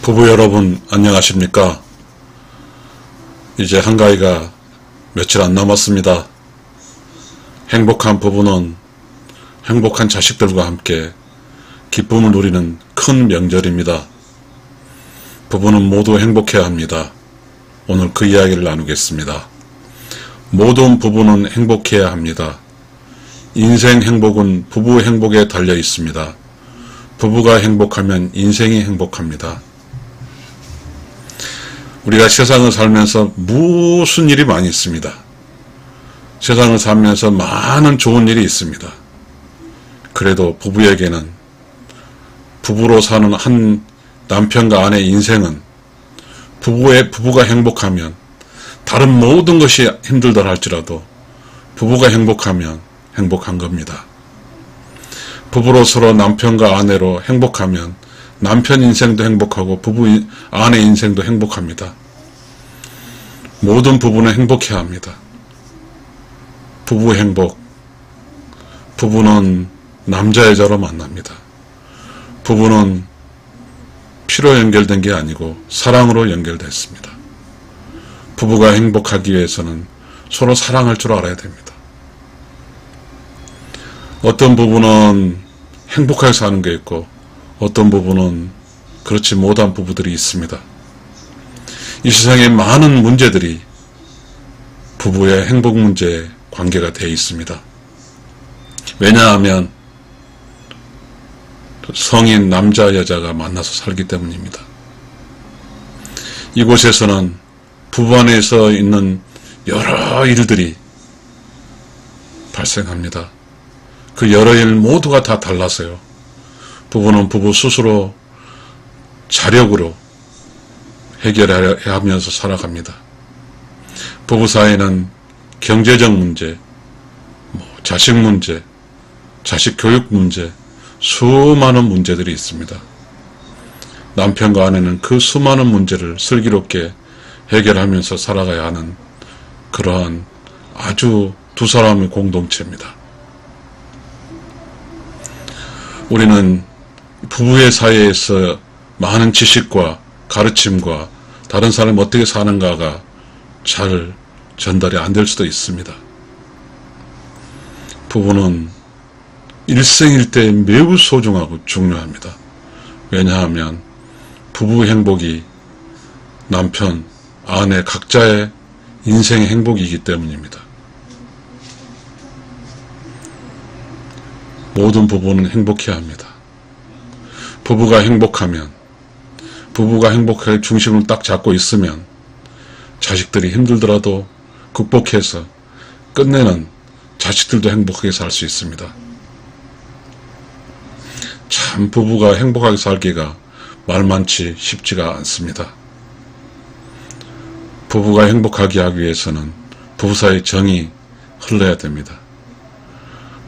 부부 여러분 안녕하십니까? 이제 한가위가 며칠 안 남았습니다. 행복한 부부는 행복한 자식들과 함께 기쁨을 누리는 큰 명절입니다. 부부는 모두 행복해야 합니다. 오늘 그 이야기를 나누겠습니다. 모든 부부는 행복해야 합니다. 인생 행복은 부부 행복에 달려 있습니다. 부부가 행복하면 인생이 행복합니다. 우리가 세상을 살면서 무슨 일이 많이 있습니다. 세상을 살면서 많은 좋은 일이 있습니다. 그래도 부부에게는 부부로 사는 한 남편과 아내의 인생은 부부가 행복하면 다른 모든 것이 힘들다 할지라도 부부가 행복하면 행복한 겁니다. 부부로 서로 남편과 아내로 행복하면 남편 인생도 행복하고 아내 인생도 행복합니다. 모든 부부는 행복해야 합니다. 부부 행복. 부부는 남자 여자로 만납니다. 부부는 피로 연결된 게 아니고 사랑으로 연결됐습니다. 부부가 행복하기 위해서는 서로 사랑할 줄 알아야 됩니다. 어떤 부부는 행복하게 사는 게 있고 어떤 부부는 그렇지 못한 부부들이 있습니다. 이 세상에 많은 문제들이 부부의 행복 문제에 관계가 되어 있습니다. 왜냐하면 성인 남자 여자가 만나서 살기 때문입니다. 이곳에서는 부부 안에서 있는 여러 일들이 발생합니다. 그 여러 일 모두가 다 달라서요. 부부는 부부 스스로 자력으로 해결해야 하면서 살아갑니다. 부부 사이에는 경제적 문제, 자식 문제, 자식 교육 문제, 수많은 문제들이 있습니다. 남편과 아내는 그 수많은 문제를 슬기롭게 해결하면서 살아가야 하는 그러한 아주 두 사람의 공동체입니다. 우리는 부부의 사이에서 많은 지식과 가르침과 다른 사람이 어떻게 사는가가 잘 전달이 안 될 수도 있습니다. 부부는 일생일대 매우 소중하고 중요합니다. 왜냐하면 부부의 행복이 남편, 아내 각자의 인생의 행복이기 때문입니다. 모든 부부는 행복해야 합니다. 부부가 행복하면, 부부가 행복하게 중심을 딱 잡고 있으면 자식들이 힘들더라도 극복해서 끝내는 자식들도 행복하게 살 수 있습니다. 참 부부가 행복하게 살기가 말만치 쉽지가 않습니다. 부부가 행복하게 하기 위해서는 부부 사이의 정이 흘러야 됩니다.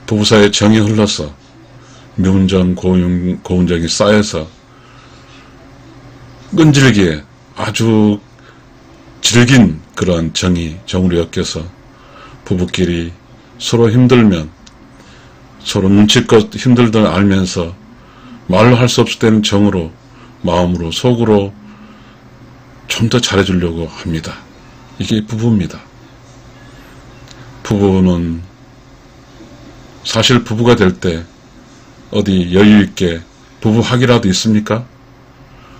부부 사이에 정이 흘러서 미운정, 고운정이 쌓여서 끈질기게 아주 질긴 그런 정으로 엮여서 부부끼리 서로 힘들면 서로 눈치껏 힘들던 알면서 말로 할 수 없을 때는 정으로, 마음으로, 속으로 좀 더 잘해주려고 합니다. 이게 부부입니다. 부부는 사실 부부가 될 때 어디 여유있게 부부학이라도 있습니까?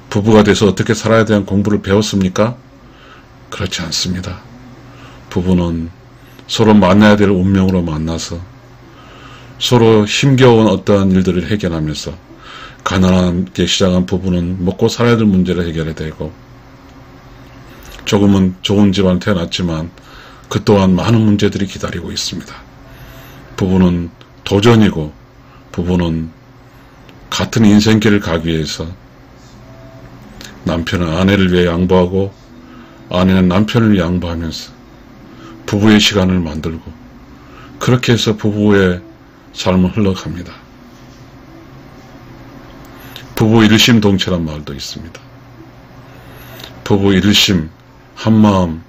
부부가 돼서 어떻게 살아야 되는 공부를 배웠습니까? 그렇지 않습니다. 부부는 서로 만나야 될 운명으로 만나서 서로 힘겨운 어떠한 일들을 해결하면서 가난하게 시작한 부부는 먹고 살아야 될 문제를 해결해야 되고 조금은 좋은 집안에 태어났지만 그 또한 많은 문제들이 기다리고 있습니다. 부부는 도전이고 부부는 같은 인생길을 가기 위해서 남편은 아내를 위해 양보하고 아내는 남편을 위해 양보하면서 부부의 시간을 만들고 그렇게 해서 부부의 삶을 흘러갑니다. 부부 일심동체란 말도 있습니다. 부부 일심, 한마음,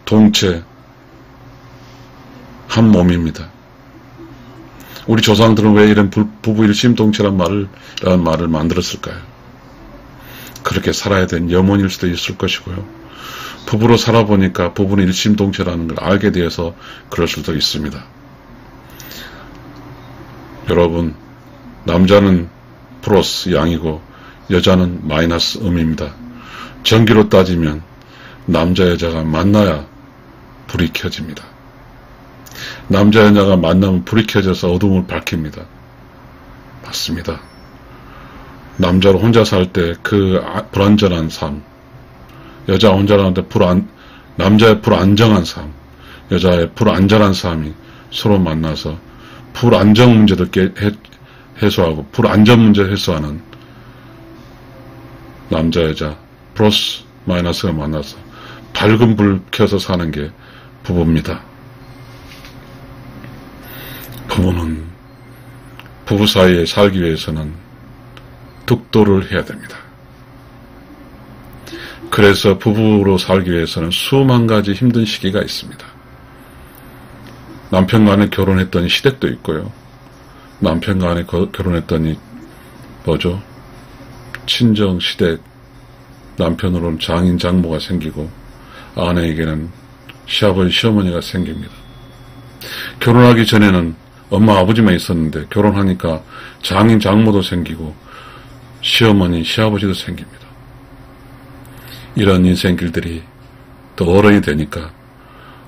동체, 한 몸입니다. 우리 조상들은 왜 이런 부부 일심동체란 말을 만들었을까요? 그렇게 살아야 되는 염원일 수도 있을 것이고요. 부부로 살아보니까 부부는 일심동체라는 걸 알게 되어서 그럴 수도 있습니다. 여러분, 남자는 플러스 양이고 여자는 마이너스 음입니다. 전기로 따지면 남자 여자가 만나야 불이 켜집니다. 남자 여자가 만나면 불이 켜져서 어둠을 밝힙니다. 맞습니다. 남자로 혼자 살 때 그 불안전한 삶, 여자 혼자 사는데 남자의 불안정한 삶, 여자의 불안전한 삶이 서로 만나서 불안정 문제를 해소하고 불안전 문제를 해소하는 남자 여자 플러스 마이너스가 만나서 밝은 불 켜서 사는 게 부부입니다. 부부는 부부 사이에 살기 위해서는 득도를 해야 됩니다. 그래서 부부로 살기 위해서는 수만 가지 힘든 시기가 있습니다. 남편과 결혼했더니 시댁도 있고요. 남편과 결혼했더니 뭐죠? 친정, 시댁, 남편으로는 장인, 장모가 생기고 아내에게는 시아버지, 시어머니가 생깁니다. 결혼하기 전에는 엄마, 아버지만 있었는데 결혼하니까 장인, 장모도 생기고 시어머니, 시아버지도 생깁니다. 이런 인생길들이 또 어른이 되니까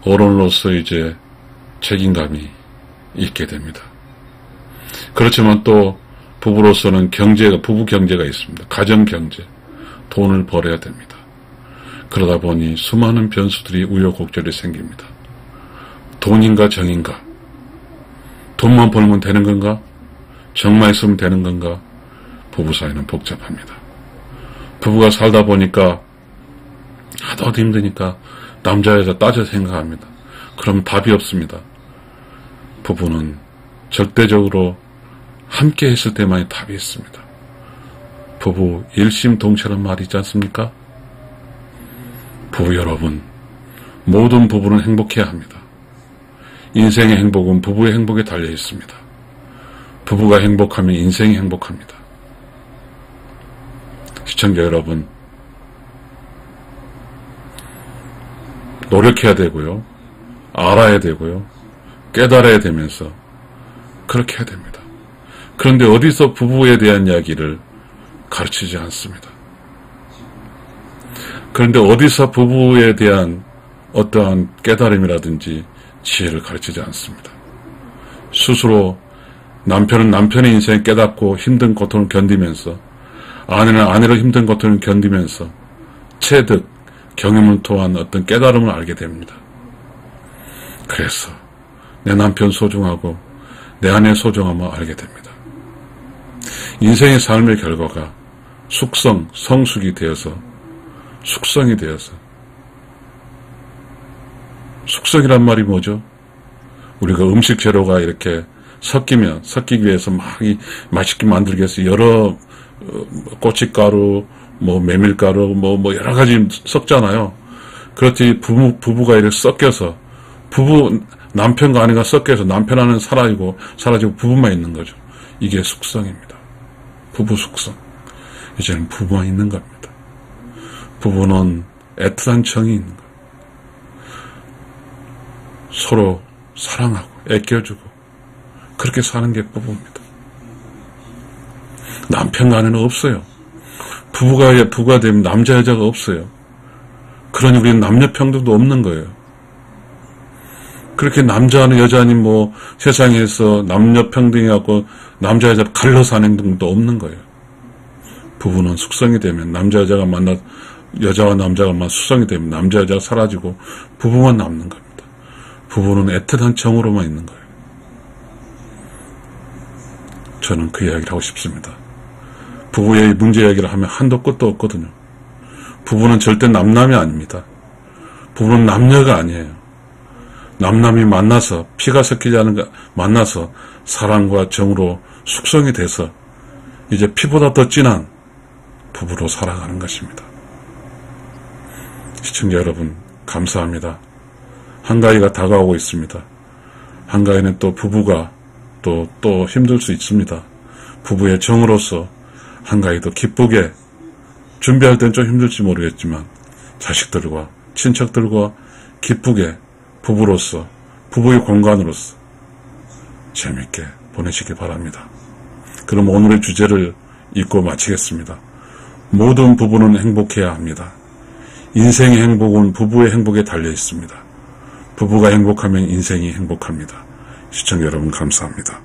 어른으로서 이제 책임감이 있게 됩니다. 그렇지만 또 부부로서는 부부 경제가 있습니다. 가정 경제, 돈을 벌어야 됩니다. 그러다 보니 수많은 변수들이 우여곡절이 생깁니다. 돈인가 정인가? 돈만 벌면 되는 건가? 정만 있으면 되는 건가? 부부 사이는 복잡합니다. 부부가 살다 보니까 하도 힘드니까 남자 여자 따져 생각합니다. 그럼 답이 없습니다. 부부는 절대적으로 함께 했을 때만이 답이 있습니다. 부부 일심동체란 말이 있지 않습니까? 부부 여러분, 모든 부부는 행복해야 합니다. 인생의 행복은 부부의 행복에 달려 있습니다. 부부가 행복하면 인생이 행복합니다. 시청자 여러분, 노력해야 되고요. 알아야 되고요. 깨달아야 되면서 그렇게 해야 됩니다. 그런데 어디서 부부에 대한 이야기를 가르치지 않습니다. 그런데 어디서 부부에 대한 어떠한 깨달음이라든지 지혜를 가르치지 않습니다. 스스로 남편은 남편의 인생을 깨닫고 힘든 고통을 견디면서 아내는 아내로 힘든 고통을 견디면서 체득, 경험을 통한 어떤 깨달음을 알게 됩니다. 그래서 내 남편 소중하고 내 아내 소중함을 알게 됩니다. 인생의 삶의 결과가 성숙이 되어서 숙성이 되어서 숙성이란 말이 뭐죠? 우리가 음식 재료가 이렇게 섞이기 위해서 막 맛있게 만들기 위해서 여러 고춧가루, 메밀가루, 여러 가지 섞잖아요. 그렇지, 부부가 이렇게 섞여서, 남편과 아내가 섞여서 남편 아내는 사라지고 부부만 있는 거죠. 이게 숙성입니다. 부부 숙성. 이제는 부부만 있는 겁니다. 부부는 애틋한 정이 있는 거예요. 서로 사랑하고, 아껴주고, 그렇게 사는 게 부부입니다. 남편과 아내는 없어요. 부부가 되면 남자 여자가 없어요. 그러니 우리는 남녀 평등도 없는 거예요. 그렇게 남자는 여자니 세상에서 남녀 평등이라고 남자 여자 갈라서 하는 행동도 없는 거예요. 부부는 숙성이 되면 여자와 남자가 숙성이 되면 남자 여자가 사라지고 부부만 남는 겁니다. 부부는 애틋한 정으로만 있는 거예요. 저는 그 이야기를 하고 싶습니다. 부부의 문제 이야기를 하면 한도 끝도 없거든요. 부부는 절대 남남이 아닙니다. 부부는 남녀가 아니에요. 남남이 만나서 피가 섞이지 않은 만나서 사랑과 정으로 숙성이 돼서 이제 피보다 더 진한 부부로 살아가는 것입니다. 시청자 여러분, 감사합니다. 한가위가 다가오고 있습니다. 한가위는 또 부부가 또 힘들 수 있습니다. 부부의 정으로서 한가위도 기쁘게 준비할 땐 좀 힘들지 모르겠지만 자식들과 친척들과 기쁘게 부부로서 부부의 공간으로서 재밌게 보내시기 바랍니다. 그럼 오늘의 주제를 읽고 마치겠습니다. 모든 부부는 행복해야 합니다. 인생의 행복은 부부의 행복에 달려 있습니다. 부부가 행복하면 인생이 행복합니다. 시청자 여러분 감사합니다.